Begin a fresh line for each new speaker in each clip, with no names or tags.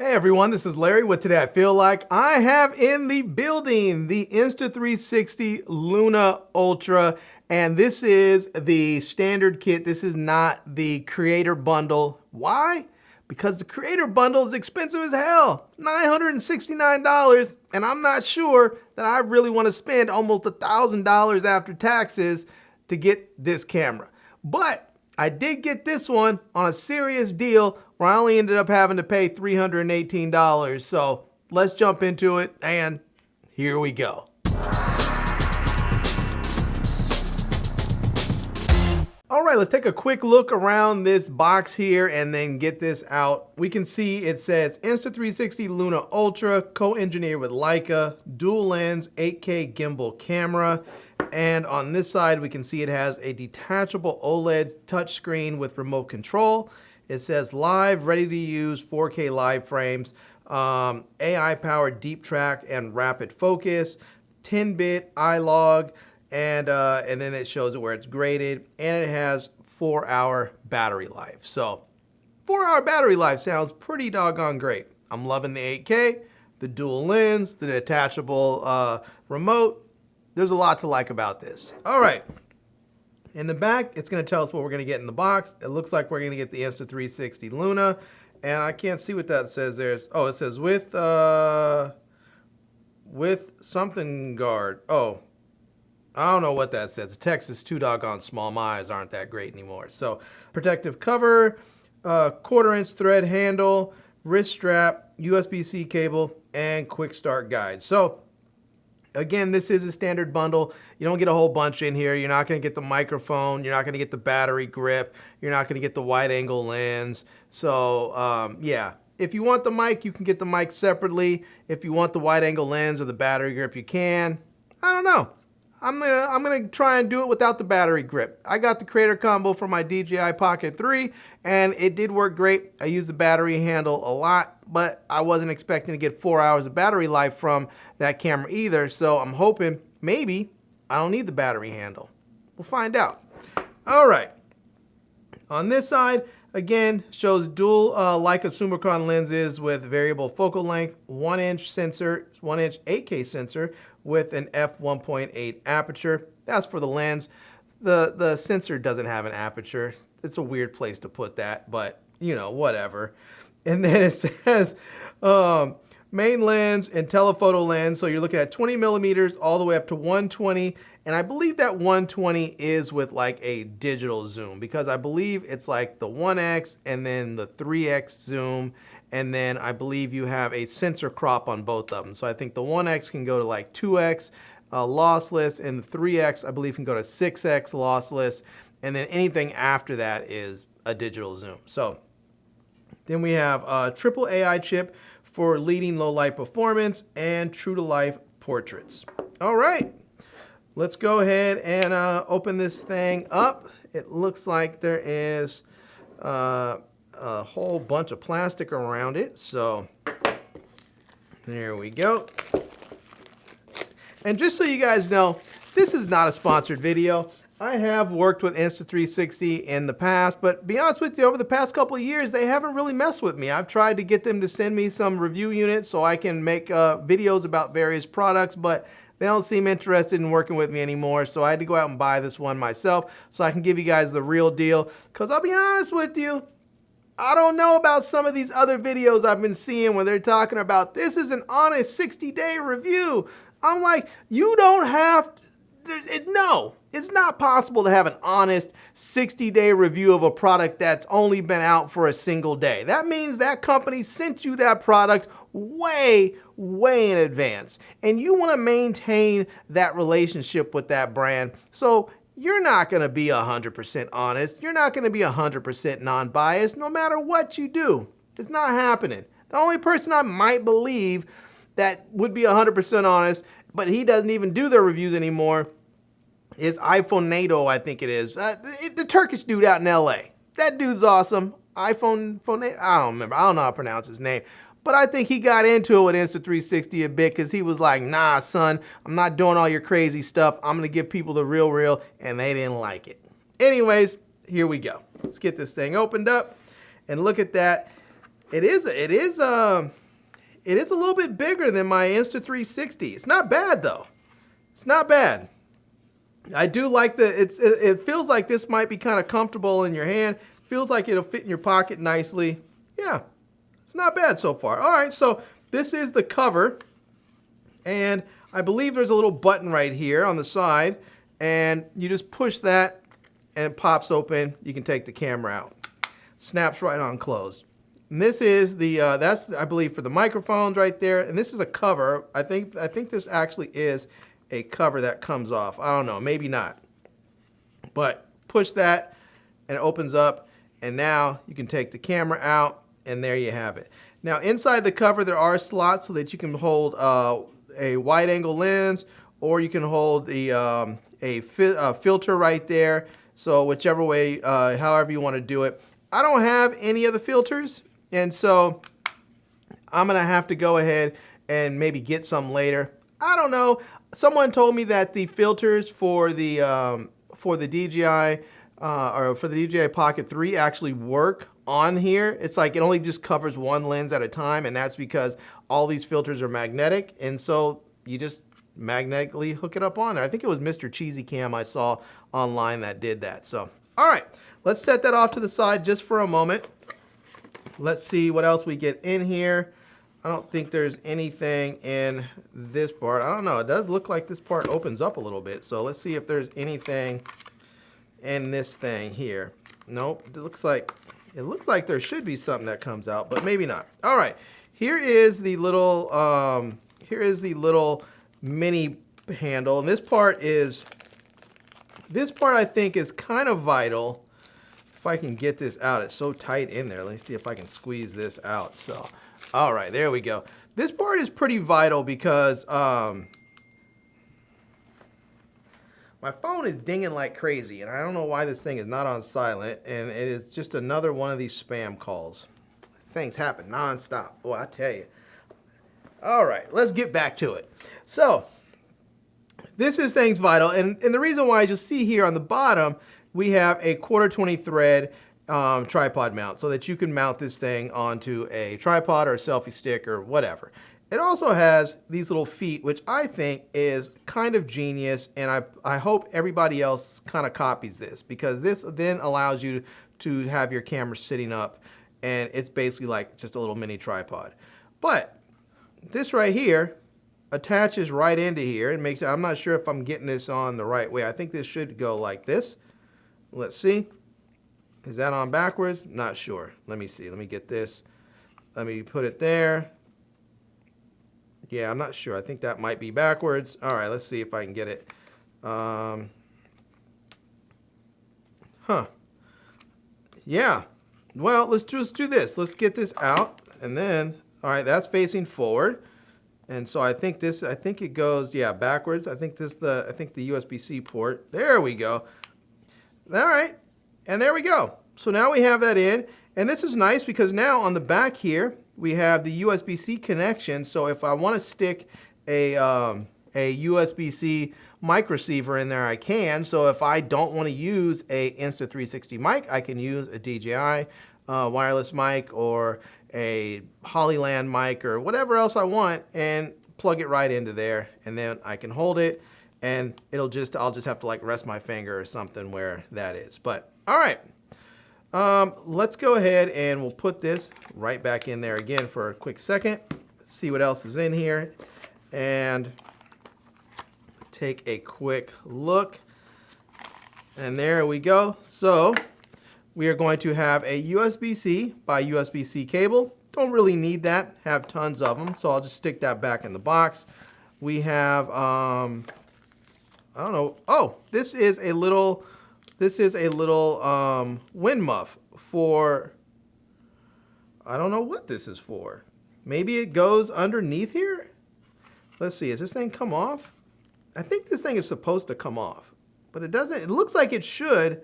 Hey everyone, this is Larry with Today I Feel Like. I have in the building the Insta360 Luna Ultra, and this is the standard kit. This is not the creator bundle. Why? Because the creator bundle is expensive as hell, $969, and I'm not sure that I really want to spend almost $1,000 after taxes to get this camera. But I did get this one on a serious deal where I only ended up having to pay $318. So let's jump into it, and here we go. All right, let's take a quick look around this box here and then get this out. We can see it says Insta360 Luna Ultra, co-engineered with Leica, dual lens, 8K gimbal camera. And on this side, we can see it has a detachable OLED touchscreen with remote control. It says live, ready to use 4K live frames, AI-powered deep track and rapid focus, 10-bit iLog, and then it shows it where it's graded, and it has 4-hour battery life. So 4-hour battery life sounds pretty doggone great. I'm loving the 8K, the dual lens, the detachable remote. There's a lot to like about this. All right. In the back, it's going to tell us what we're going to get in the box. It looks like we're going to get the Insta360 Luna, and I can't see what that says there. Oh, it says with something guard. Oh, I don't know what that says. The text is too doggone small. My eyes aren't that great anymore. So, protective cover, 1/4-inch thread handle, wrist strap, USB-C cable, and quick start guide. So, again, this is a standard bundle. You don't get a whole bunch in here. You're not going to get the microphone. You're not going to get the battery grip. You're not going to get the wide angle lens. So, yeah. If you want the mic, you can get the mic separately. If you want the wide angle lens or the battery grip, you can. I don't know. I'm gonna try and do it without the battery grip. I got the creator combo for my DJI Pocket 3, and it did work great. I used the battery handle a lot, but I wasn't expecting to get 4 hours of battery life from that camera either, so I'm hoping maybe I don't need the battery handle. We'll find out. All right. On this side, again, shows dual Leica Summicron lenses with variable focal length, 1-inch sensor, 1-inch 8K sensor with an f1.8 aperture. That's for the lens. The sensor doesn't have an aperture. It's a weird place to put that, but you know, whatever. And then it says main lens and telephoto lens. So you're looking at 20 millimeters all the way up to 120. And I believe that 120 is with like a digital zoom, because I believe it's like the 1x and then the 3x zoom. And then I believe you have a sensor crop on both of them. So I think the 1x can go to like 2x lossless, and the 3x I believe can go to 6x lossless. And then anything after that is a digital zoom. So then we have a triple AI chip for leading low light performance and true to life portraits. All right. Let's go ahead and open this thing up. It looks like there is a whole bunch of plastic around it. So there we go. And just so you guys know, this is not a sponsored video. I have worked with Insta360 in the past, but to be honest with you, over the past couple of years, they haven't really messed with me. I've tried to get them to send me some review units so I can make videos about various products, but they don't seem interested in working with me anymore, so I had to go out and buy this one myself so I can give you guys the real deal. Because I'll be honest with you, I don't know about some of these other videos I've been seeing where they're talking about this is an honest 60-day review. I'm like, you don't have to, no, it's not possible to have an honest 60-day review of a product that's only been out for a single day. That means that company sent you that product way in advance, and you want to maintain that relationship with that brand. So you're not going to be 100% honest. You're not going to be 100% non-biased no matter what you do. It's not happening. The only person I might believe that would be 100% honest, but he doesn't even do their reviews anymore, is iPhone, I think it is. The Turkish dude out in LA. That dude's awesome. I don't remember. I don't know how to pronounce his name. But I think he got into it with Insta360 a bit because he was like, nah, son, I'm not doing all your crazy stuff. I'm going to give people the real, and they didn't like it. Anyways, here we go. Let's get this thing opened up and look at that. It is a little bit bigger than my Insta360. It's not bad though. It's not bad. I do like it feels like this might be kind of comfortable in your hand. Feels like it'll fit in your pocket nicely. Yeah, it's not bad so far. All right, so this is the cover. And I believe there's a little button right here on the side. And you just push that and it pops open. You can take the camera out. Snaps right on closed. And this is the, that's I believe for the microphones right there. And this is a cover. I think this actually is a cover that comes off. I don't know, maybe not. But push that and it opens up. And now you can take the camera out and there you have it. Now inside the cover there are slots so that you can hold a wide angle lens, or you can hold the filter right there. So whichever way, however you want to do it. I don't have any of the filters, and so I'm gonna have to go ahead and maybe get some later. I don't know. Someone told me that the filters for the DJI or for the DJI Pocket 3 actually work on here. It's like it only just covers one lens at a time, and that's because all these filters are magnetic, and so you just magnetically hook it up on there. I think it was Mr. Cheesy Cam I saw online that did that. So, all right, let's set that off to the side just for a moment. Let's see what else we get in here. I don't think there's anything in this part. I don't know. It does look like this part opens up a little bit. So let's see if there's anything in this thing here. Nope. It looks like there should be something that comes out, but maybe not. All right. Here is the little mini handle, and this part I think is kind of vital. If I can get this out, it's so tight in there. Let me see if I can squeeze this out. So, all right, there we go. This part is pretty vital because my phone is dinging like crazy, and I don't know why this thing is not on silent, and it is just another one of these spam calls. Things happen nonstop. Boy, I tell you. All right, let's get back to it. So, this is things vital, and the reason why, as you'll see here on the bottom, we have a 1/4 thread tripod mount so that you can mount this thing onto a tripod or a selfie stick or whatever. It also has these little feet, which I think is kind of genius, and I hope everybody else kind of copies this, because this then allows you to have your camera sitting up, and it's basically like just a little mini tripod. But this right here attaches right into here and makes, I'm not sure if I'm getting this on the right way. I think this should go like this. Let's see. Is that on backwards? Not sure. Let me see. Let me get this. Let me put it there. Yeah, I'm not sure. I think that might be backwards. All right, let's see if I can get it. Yeah. Well, let's just do this. Let's get this out, and then, all right, that's facing forward. And so I think it goes, yeah, backwards. I think the USB-C port. There we go. All right, and there we go. So now we have that in, and this is nice because now on the back here we have the USB-C connection. So if I want to stick a USB-C mic receiver in there, I can. So if I don't want to use a Insta360 mic, I can use a DJI wireless mic or a Hollyland mic or whatever else I want, and plug it right into there, and then I can hold it, and I'll just have to like rest my finger or something where that is. But all right, let's go ahead and we'll put this right back in there again for a quick second, see what else is in here, and take a quick look. And there we go. So we are going to have a USB-C by USB-C cable. Don't really need that, have tons of them, so I'll just stick that back in the box. We have, I don't know, oh, this is a little wind muff for, I don't know what this is for. Maybe it goes underneath here? Let's see, does this thing come off? I think this thing is supposed to come off, but it doesn't. It looks like it should.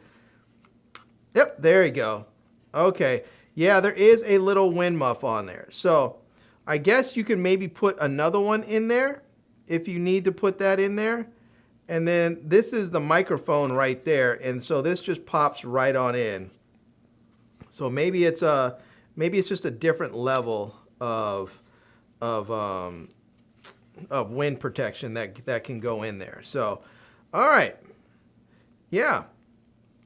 Yep, there you go. Okay, yeah, there is a little wind muff on there. So I guess you can maybe put another one in there if you need to put that in there. And then this is the microphone right there, and so this just pops right on in. So maybe it's maybe it's just a different level of wind protection that can go in there. So, all right, yeah.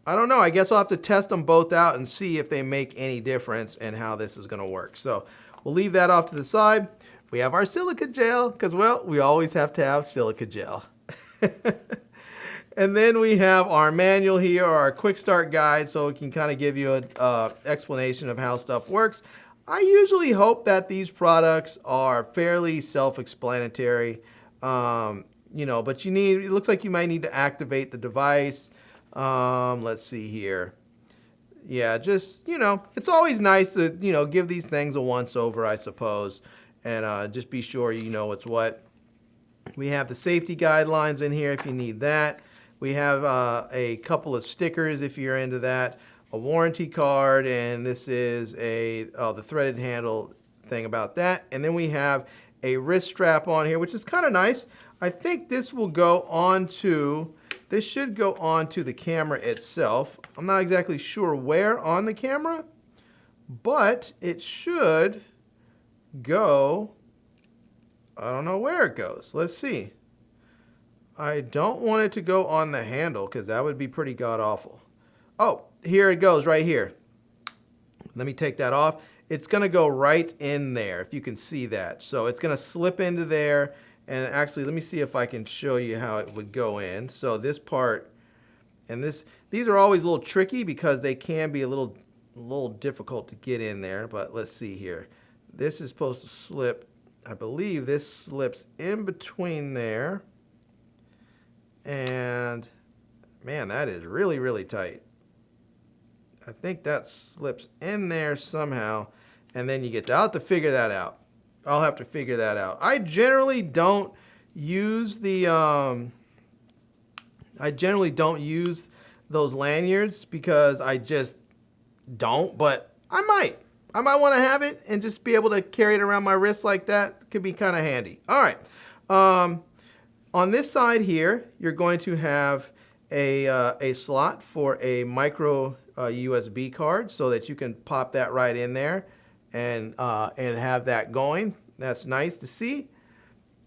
I don't know. I guess I'll have to test them both out and see if they make any difference and how this is going to work. So we'll leave that off to the side. We have our silica gel because, well, we always have to have silica gel. And then we have our manual here, our quick start guide, so it can kind of give you an explanation of how stuff works. I usually hope that these products are fairly self-explanatory, you know, but it looks like you might need to activate the device. Let's see here. Yeah, just, you know, it's always nice to, you know, give these things a once over, I suppose, and just be sure you know what's what. We have the safety guidelines in here if you need that. We have a couple of stickers if you're into that, a warranty card, and this is the threaded handle thing about that. And then we have a wrist strap on here, which is kind of nice. I think this will go onto, this should go onto the camera itself. I'm not exactly sure where on the camera, but it should go, I don't know where it goes. Let's see. I don't want it to go on the handle because that would be pretty god-awful. Oh, here it goes right here. Let me take that off. It's going to go right in there, if you can see that. So it's going to slip into there. And actually, let me see if I can show you how it would go in. So this part, and these are always a little tricky because they can be a little difficult to get in there. But let's see here. This is supposed to slip. I believe this slips in between there. And man, that is really, really tight. I think that slips in there somehow. And then you get that. I'll have to figure that out. I'll have to figure that out. I generally don't use those lanyards because I just don't, but I might want to have it and just be able to carry it around my wrist like that. Could be kind of handy. All right. On this side here, you're going to have a slot for a micro USB card so that you can pop that right in there and have that going. That's nice to see.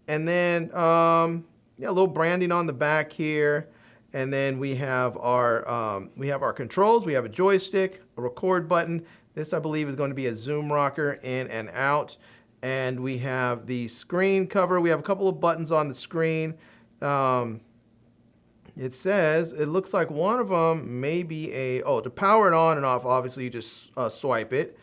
And then yeah, a little branding on the back here. And then we have our controls. We have a joystick, a record button. This, I believe, is going to be a zoom rocker in and out. And we have the screen cover. We have a couple of buttons on the screen. It says, it looks like one of them may be to power it on and off, obviously you just swipe it.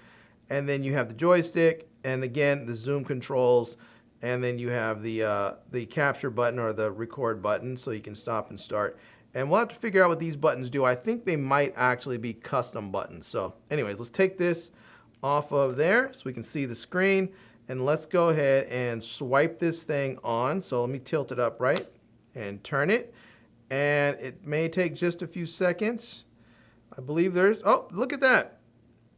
And then you have the joystick, and again, the zoom controls. And then you have the capture button or the record button, so you can stop and start. And we'll have to figure out what these buttons do. I think they might actually be custom buttons. So anyways, let's take this off of there so we can see the screen. And let's go ahead and swipe this thing on. So let me tilt it up right and turn it. And it may take just a few seconds. I believe oh, look at that.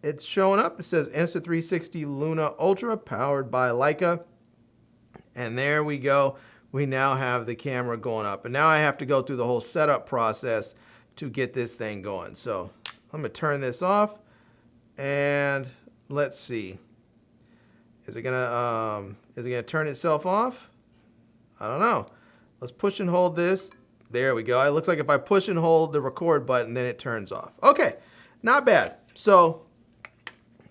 It's showing up. It says Insta360 Luna Ultra powered by Leica. And there we go. We now have the camera going up. And now I have to go through the whole setup process to get this thing going. So I'm going to turn this off. And let's see. Is it gonna turn itself off? I don't know. Let's push and hold this. There we go. It looks like if I push and hold the record button, then it turns off. Okay, not bad. So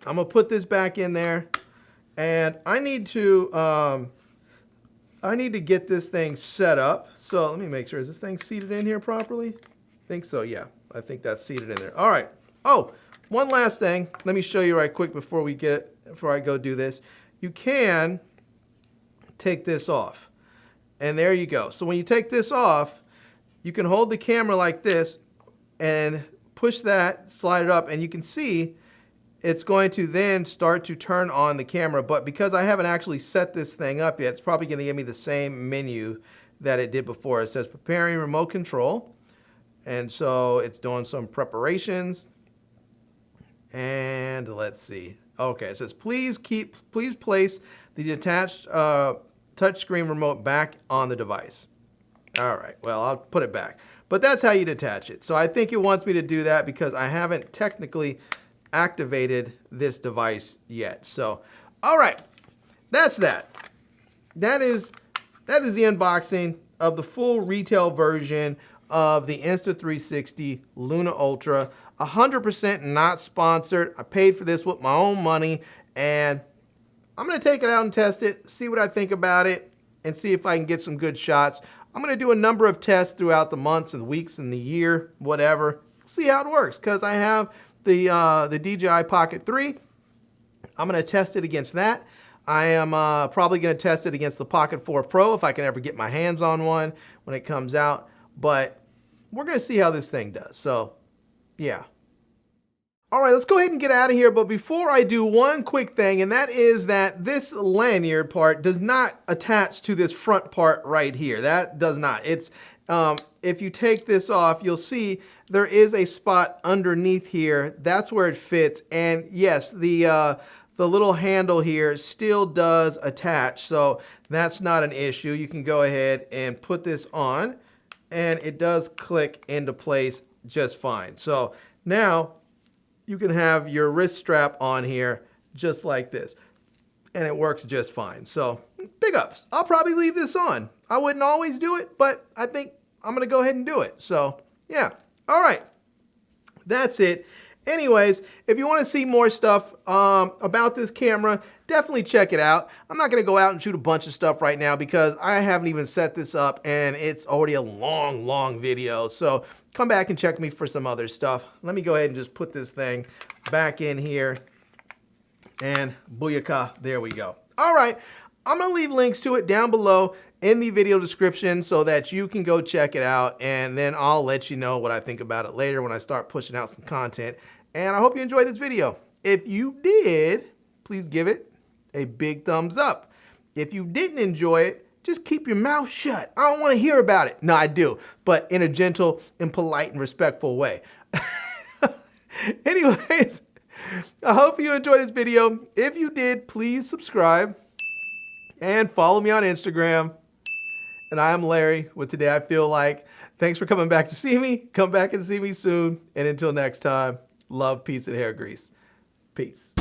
I'm gonna put this back in there, and I need to get this thing set up. So let me make sure, is this thing seated in here properly? I think so, yeah. I think that's seated in there. All right. Oh, one last thing. Let me show you right quick before I go do this. You can take this off. And there you go. So when you take this off, you can hold the camera like this and push that, slide it up, and you can see it's going to then start to turn on the camera. But because I haven't actually set this thing up yet, it's probably going to give me the same menu that it did before. It says preparing remote control. And so it's doing some preparations. And let's see. Okay, it says please place the detached touchscreen remote back on the device. All right, well, I'll put it back. But that's how you detach it. So I think it wants me to do that because I haven't technically activated this device yet. So, all right, that's that. That is the unboxing of the full retail version of the Insta360 Luna Ultra. 100% not sponsored. I paid for this with my own money, and I'm going to take it out and test it, see what I think about it, and see if I can get some good shots. I'm going to do a number of tests throughout the months and the weeks and the year, whatever. See how it works, because I have the DJI Pocket 3. I'm going to test it against that. I am probably going to test it against the Pocket 4 Pro if I can ever get my hands on one when it comes out. But we're going to see how this thing does. So, yeah. All right, let's go ahead and get out of here. But before I do, one quick thing, and that is that this lanyard part does not attach to this front part right here. That does not. It's if you take this off, you'll see there is a spot underneath here. That's where it fits. And yes, the little handle here still does attach, so that's not an issue. You can go ahead and put this on, and it does click into place just fine. So now you can have your wrist strap on here just like this, and it works just fine. So big ups. I'll probably leave this on. I wouldn't always do it, but I think I'm going to go ahead and do it. So yeah. All right. That's it. Anyways, if you want to see more stuff about this camera, definitely check it out. I'm not going to go out and shoot a bunch of stuff right now because I haven't even set this up, and it's already a long video. So come back and check me for some other stuff. Let me go ahead and just put this thing back in here, and booyaka, there we go. All right, I'm going to leave links to it down below in the video description so that you can go check it out, and then I'll let you know what I think about it later when I start pushing out some content. And I hope you enjoyed this video. If you did, please give it a big thumbs up. If you didn't enjoy it, just keep your mouth shut. I don't want to hear about it. No, I do, but in a gentle and polite and respectful way. Anyways, I hope you enjoyed this video. If you did, please subscribe and follow me on Instagram. And I am Larry with Today I Feel Like. Thanks for coming back to see me. Come back and see me soon. And until next time, love, peace, and hair grease. Peace.